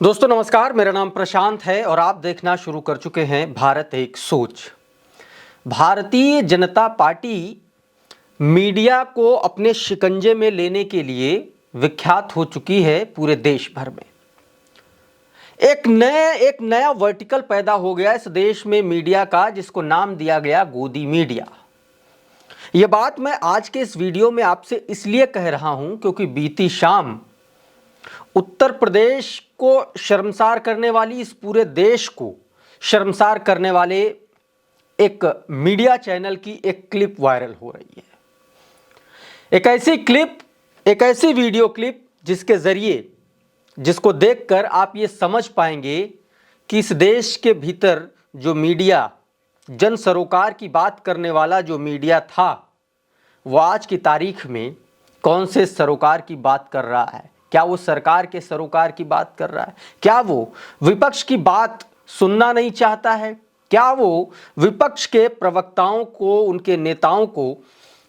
दोस्तों नमस्कार, मेरा नाम प्रशांत है और आप देखना शुरू कर चुके हैं भारत एक सोच। भारतीय जनता पार्टी मीडिया को अपने शिकंजे में लेने के लिए विख्यात हो चुकी है पूरे देश भर में। एक नया वर्टिकल पैदा हो गया इस देश में मीडिया का, जिसको नाम दिया गया गोदी मीडिया। यह बात मैं आज के इस वीडियो में आपसे इसलिए कह रहा हूं क्योंकि बीती शाम उत्तर प्रदेश को शर्मसार करने वाली, इस पूरे देश को शर्मसार करने वाले एक मीडिया चैनल की एक क्लिप वायरल हो रही है। एक ऐसी क्लिप, एक ऐसी वीडियो क्लिप जिसके जरिए, जिसको देखकर आप ये समझ पाएंगे कि इस देश के भीतर जो मीडिया, जन सरोकार की बात करने वाला जो मीडिया था, वो आज की तारीख में कौन से सरोकार की बात कर रहा है। क्या वो सरकार के सरोकार की बात कर रहा है? क्या वो विपक्ष की बात सुनना नहीं चाहता है? क्या वो विपक्ष के प्रवक्ताओं को, उनके नेताओं को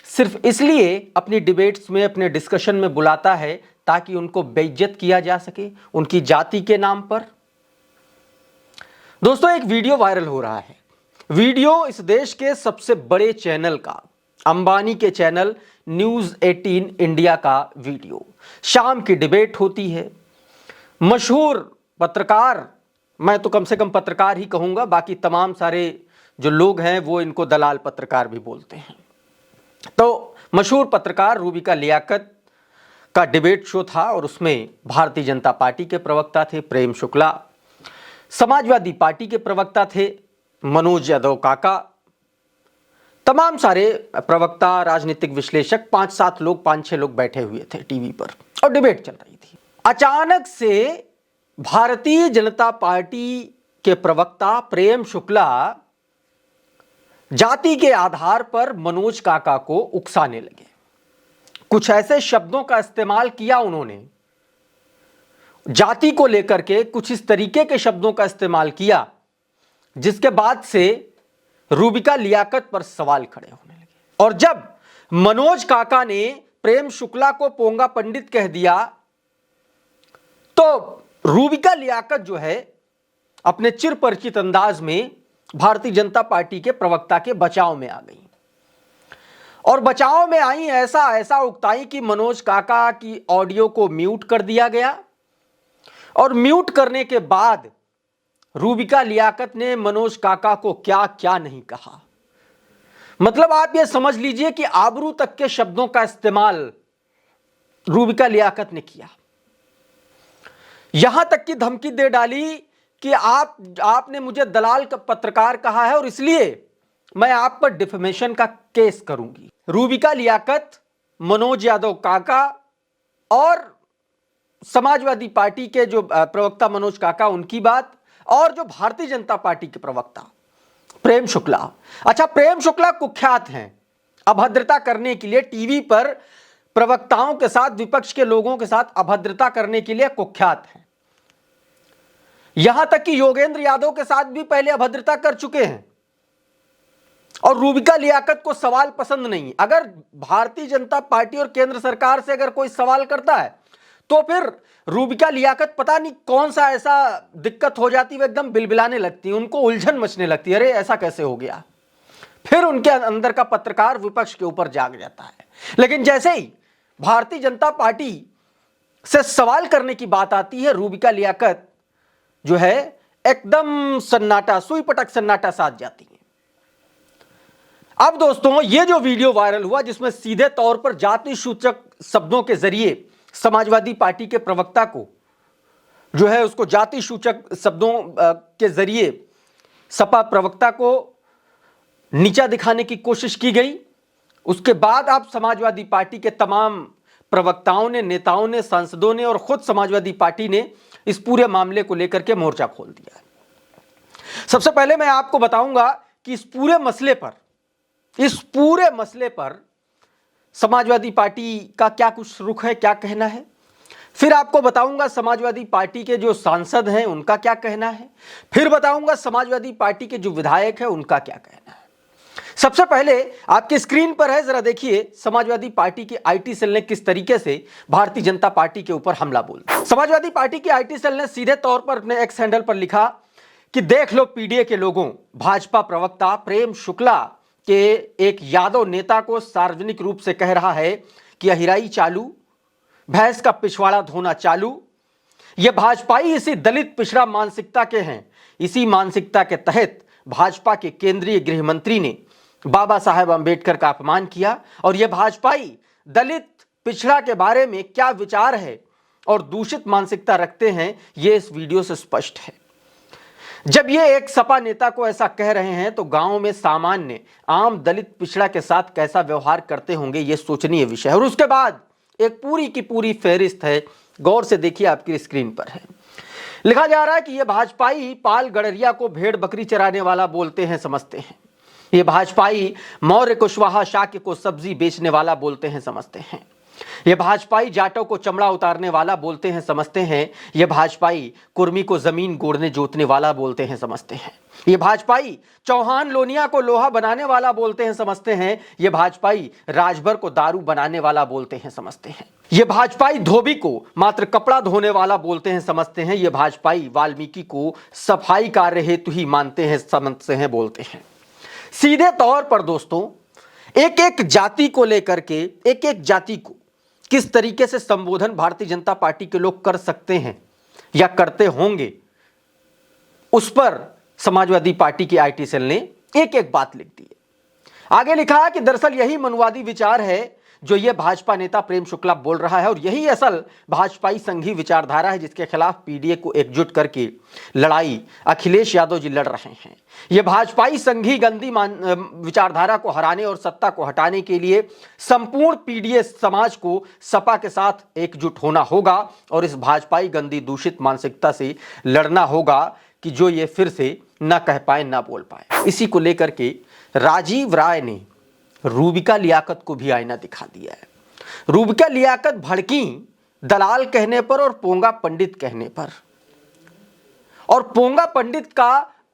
सिर्फ इसलिए अपनी डिबेट्स में, अपने डिस्कशन में बुलाता है ताकि उनको बेइज्जत किया जा सके उनकी जाति के नाम पर? दोस्तों, एक वीडियो वायरल हो रहा है। वीडियो इस देश के सबसे बड़े चैनल का, अंबानी के चैनल न्यूज़ 18 इंडिया का वीडियो। शाम की डिबेट होती है। मशहूर पत्रकार, मैं तो कम से कम पत्रकार ही कहूंगा, बाकी तमाम सारे जो लोग हैं वो इनको दलाल पत्रकार भी बोलते हैं। तो मशहूर पत्रकार रूबिका लियाकत का डिबेट शो था और उसमें भारतीय जनता पार्टी के प्रवक्ता थे प्रेम शुक्ला, समाजवादी पार्टी के प्रवक्ता थे मनोज यादव काका, तमाम सारे प्रवक्ता, राजनीतिक विश्लेषक, 5-7 लोग, 5-6 लोग बैठे हुए थे टीवी पर और डिबेट चल रही थी। अचानक से भारतीय जनता पार्टी के प्रवक्ता प्रेम शुक्ला जाति के आधार पर मनोज काका को उकसाने लगे। कुछ ऐसे शब्दों का इस्तेमाल किया उन्होंने, जाति को लेकर के कुछ इस तरीके के शब्दों का इस्तेमाल किया, जिसके बाद से रूबिका लियाकत पर सवाल खड़े होने लगे। और जब मनोज काका ने प्रेम शुक्ला को पोंगा पंडित कह दिया, तो रूबिका लियाकत जो है अपने चिरपरिचित अंदाज में भारतीय जनता पार्टी के प्रवक्ता के बचाव में आ गई। और बचाव में आई, ऐसा उकताई कि मनोज काका की ऑडियो को म्यूट कर दिया गया। और म्यूट करने के बाद रूबिका लियाकत ने मनोज काका को क्या क्या नहीं कहा। मतलब आप ये समझ लीजिए कि आबरू तक के शब्दों का इस्तेमाल रूबिका लियाकत ने किया। यहां तक की धमकी दे डाली कि आपने मुझे दलाल का पत्रकार कहा है और इसलिए मैं आप पर डिफेमेशन का केस करूंगी। रूबिका लियाकत, मनोज यादव काका और समाजवादी पार्टी के जो प्रवक्ता मनोज काका, उनकी बात, और जो भारतीय जनता पार्टी के प्रवक्ता प्रेम शुक्ला। अच्छा, प्रेम शुक्ला कुख्यात हैं अभद्रता करने के लिए, टीवी पर प्रवक्ताओं के साथ, विपक्ष के लोगों के साथ अभद्रता करने के लिए कुख्यात हैं। यहां तक कि योगेंद्र यादव के साथ भी पहले अभद्रता कर चुके हैं। और रूबिका लियाकत को सवाल पसंद नहीं। अगर भारतीय जनता पार्टी और केंद्र सरकार से अगर कोई सवाल करता है तो फिर रूबिका लियाकत पता नहीं कौन सा ऐसा दिक्कत हो जाती है, वो एकदम बिलबिलाने लगती है, उनको उलझन मचने लगती है, अरे ऐसा कैसे हो गया। फिर उनके अंदर का पत्रकार विपक्ष के ऊपर जाग जाता है। लेकिन जैसे ही भारतीय जनता पार्टी से सवाल करने की बात आती है, रूबिका लियाकत जो है एकदम सन्नाटा, सुई पटक सन्नाटा साध जाती है। अब दोस्तों, ये जो वीडियो वायरल हुआ जिसमें सीधे तौर पर जाति सूचक शब्दों के जरिए समाजवादी पार्टी के प्रवक्ता को जो है उसको जाति सूचक शब्दों के जरिए सपा प्रवक्ता को नीचा दिखाने की कोशिश की गई। उसके बाद अब समाजवादी पार्टी के तमाम प्रवक्ताओं ने, नेताओं ने, सांसदों ने और खुद समाजवादी पार्टी ने इस पूरे मामले को लेकर के मोर्चा खोल दिया। सबसे पहले मैं आपको बताऊंगा कि इस पूरे मसले पर समाजवादी पार्टी का क्या कुछ रुख है, क्या कहना है। फिर आपको बताऊंगा समाजवादी पार्टी के जो सांसद हैं उनका क्या कहना है। फिर बताऊंगा समाजवादी पार्टी के जो विधायक हैं उनका क्या कहना है। सबसे पहले आपकी स्क्रीन पर है, जरा देखिए समाजवादी पार्टी की आईटी सेल ने किस तरीके से भारतीय जनता पार्टी के ऊपर हमला बोला। समाजवादी पार्टी की आईटी सेल ने सीधे तौर पर अपने एक्स हैंडल पर लिखा कि देख लो पीडीए के लोगों, भाजपा प्रवक्ता प्रेम शुक्ला के एक यादव नेता को सार्वजनिक रूप से कह रहा है कि अहिराई चालू, भैंस का पिछवाड़ा धोना चालू। ये भाजपाई इसी दलित पिछड़ा मानसिकता के हैं। इसी मानसिकता के तहत भाजपा के केंद्रीय गृह मंत्री ने बाबा साहेब अंबेडकर का अपमान किया और यह भाजपाई दलित पिछड़ा के बारे में क्या विचार है और दूषित मानसिकता रखते हैं, यह इस वीडियो से स्पष्ट है। जब ये एक सपा नेता को ऐसा कह रहे हैं तो गांव में सामान्य आम दलित पिछड़ा के साथ कैसा व्यवहार करते होंगे, यह सोचनीय विषय है। और उसके बाद एक पूरी की पूरी फहरिस्त है, गौर से देखिए, आपकी स्क्रीन पर है। लिखा जा रहा है कि यह भाजपाई पाल गडरिया को भेड़ बकरी चराने वाला बोलते हैं समझते हैं। ये भाजपाई मौर्य कुशवाहा शाक्य को सब्जी बेचने वाला बोलते हैं समझते हैं। ये भाजपाई जाटों को चमड़ा उतारने वाला बोलते हैं समझते हैं। ये भाजपाई कुर्मी को जमीन गोड़ने जोतने वाला बोलते हैं समझते हैं। ये भाजपाई चौहान लोनिया को लोहा बनाने वाला बोलते हैं समझते हैं। ये भाजपाई राजभर को दारू बनाने वाला बोलते हैं समझते हैं। ये भाजपाई धोबी को मात्र कपड़ा धोने वाला बोलते हैं समझते हैं। ये भाजपाई वाल्मीकि को सफाई कार्य हेतु ही मानते हैं समझते हैं बोलते हैं। सीधे तौर पर दोस्तों, एक एक जाति को लेकर के, एक एक जाति को किस तरीके से संबोधन भारतीय जनता पार्टी के लोग कर सकते हैं या करते होंगे, उस पर समाजवादी पार्टी की आईटी सेल ने एक एक बात लिख दी है। आगे लिखा है कि दरअसल यही मनुवादी विचार है जो यह भाजपा नेता प्रेम शुक्ला बोल रहा है और यही असल भाजपाई संघी विचारधारा है जिसके खिलाफ पीडीए को एकजुट करके लड़ाई अखिलेश यादव जी लड़ रहे हैं। यह भाजपाई संघी गंदी विचारधारा को हराने और सत्ता को हटाने के लिए संपूर्ण पीडीए समाज को सपा के साथ एकजुट होना होगा और इस भाजपाई गंदी दूषित मानसिकता से लड़ना होगा कि जो ये फिर से ना कह पाए ना बोल पाए। इसी को लेकर के राजीव राय ने रूबिका लियाकत को भी आईना दिखा दिया है। रूबिका लियाकत भड़की दलाल कहने पर और पोंगा पंडित कहने पर, और पोंगा पंडित का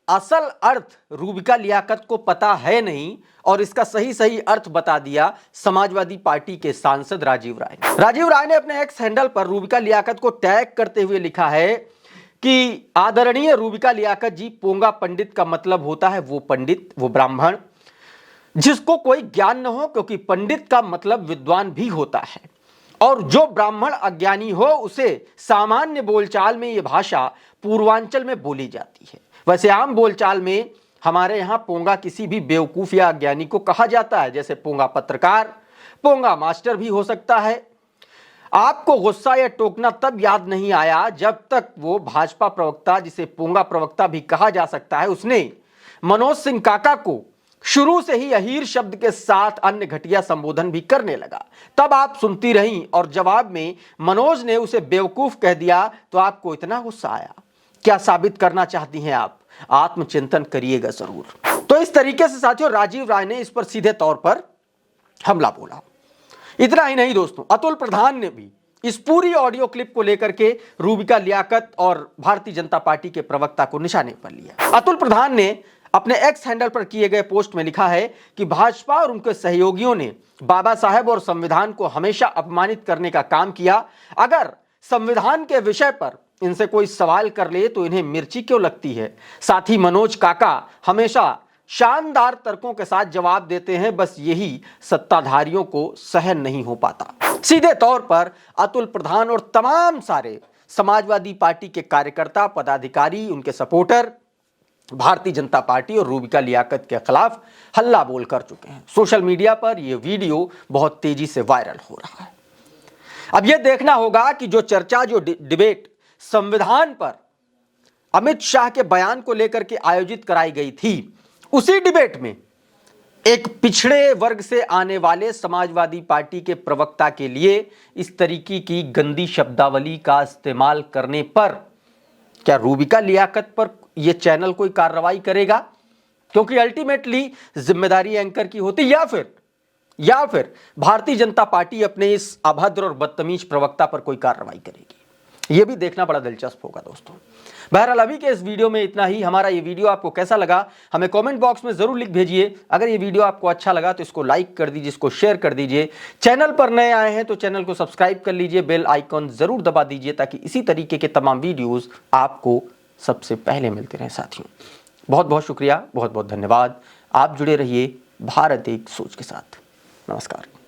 असल अर्थ रूबिका लियाकत को पता है नहीं और इसका सही सही अर्थ बता दिया समाजवादी पार्टी के सांसद राजीव राय ने। राजीव राय ने अपने एक्स हैंडल पर रूबिका लियाकत को टैग करते हुए लिखा है कि आदरणीय रूबिका लियाकत जी, पोंगा पंडित का मतलब होता है वो पंडित, वो ब्राह्मण जिसको कोई ज्ञान न हो, क्योंकि पंडित का मतलब विद्वान भी होता है और जो ब्राह्मण अज्ञानी हो उसे सामान्य बोलचाल में ये भाषा पूर्वांचल में बोली जाती है। वैसे आम बोलचाल में हमारे यहाँ पोंगा किसी भी बेवकूफ या अज्ञानी को कहा जाता है, जैसे पोंगा पत्रकार, पोंगा मास्टर भी हो सकता है। आपको गुस्सा या टोकना तब याद नहीं आया जब तक वो भाजपा प्रवक्ता, जिसे पोंगा प्रवक्ता भी कहा जा सकता है, उसने मनोज सिंह काका को शुरू से ही अहीर शब्द के साथ अन्य घटिया संबोधन भी करने लगा। तब आप सुनती रहीं और जवाब में मनोज ने उसे बेवकूफ कह दिया तो आपको इतना गुस्सा आया। क्या साबित करना चाहती हैं आप? आत्मचिंतन करिएगा जरूर। तो इस तरीके से साथियों राजीव राय ने इस पर सीधे तौर पर हमला बोला। इतना ही नहीं दोस्तों, अतुल प्रधान ने भी इस पूरी ऑडियो क्लिप को लेकर के रूबिका लियाकत और भारतीय जनता पार्टी के प्रवक्ता को निशाने पर लिया। अतुल प्रधान ने अपने एक्स हैंडल पर किए गए पोस्ट में लिखा है कि भाजपा और उनके सहयोगियों ने बाबा साहेब और संविधान को हमेशा अपमानित करने का काम किया। अगर संविधान के विषय पर इनसे कोई सवाल कर ले तो इन्हें मिर्ची क्यों लगती है। साथ ही मनोज काका हमेशा शानदार तर्कों के साथ जवाब देते हैं, बस यही सत्ताधारियों को सहन नहीं हो पाता। सीधे तौर पर अतुल प्रधान और तमाम सारे समाजवादी पार्टी के कार्यकर्ता, पदाधिकारी, उनके सपोर्टर भारतीय जनता पार्टी और रूबिका लियाकत के खिलाफ हल्ला बोल कर चुके हैं। सोशल मीडिया पर यह वीडियो बहुत तेजी से वायरल हो रहा है। अब यह देखना होगा कि जो चर्चा, जो डिबेट संविधान पर अमित शाह के बयान को लेकर के आयोजित कराई गई थी, उसी डिबेट में एक पिछड़े वर्ग से आने वाले समाजवादी पार्टी के प्रवक्ता के लिए इस तरीके की गंदी शब्दावली का इस्तेमाल करने पर क्या रूबिका लियाकत पर यह चैनल कोई कार्रवाई करेगा? क्योंकि अल्टीमेटली जिम्मेदारी एंकर की होती, या फिर भारतीय जनता पार्टी अपने इस अभद्र और बदतमीज प्रवक्ता पर कोई कार्रवाई करेगी। ये भी देखना बड़ा दिलचस्प होगा दोस्तों। बहरहाल अभी के इस वीडियो में इतना ही। हमारा ये वीडियो आपको कैसा लगा हमें कमेंट बॉक्स में जरूर लिख भेजिए। अगर ये वीडियो आपको अच्छा लगा तो इसको लाइक कर दीजिए, इसको शेयर कर दीजिए। चैनल पर नए आए हैं तो चैनल को सब्सक्राइब कर लीजिए, बेल आइकॉन जरूर दबा दीजिए ताकि इसी तरीके के तमाम वीडियोस आपको सबसे पहले मिलते रहें। साथियों बहुत बहुत शुक्रिया, बहुत बहुत धन्यवाद। आप जुड़े रहिए भारत एक सोच के साथ। नमस्कार।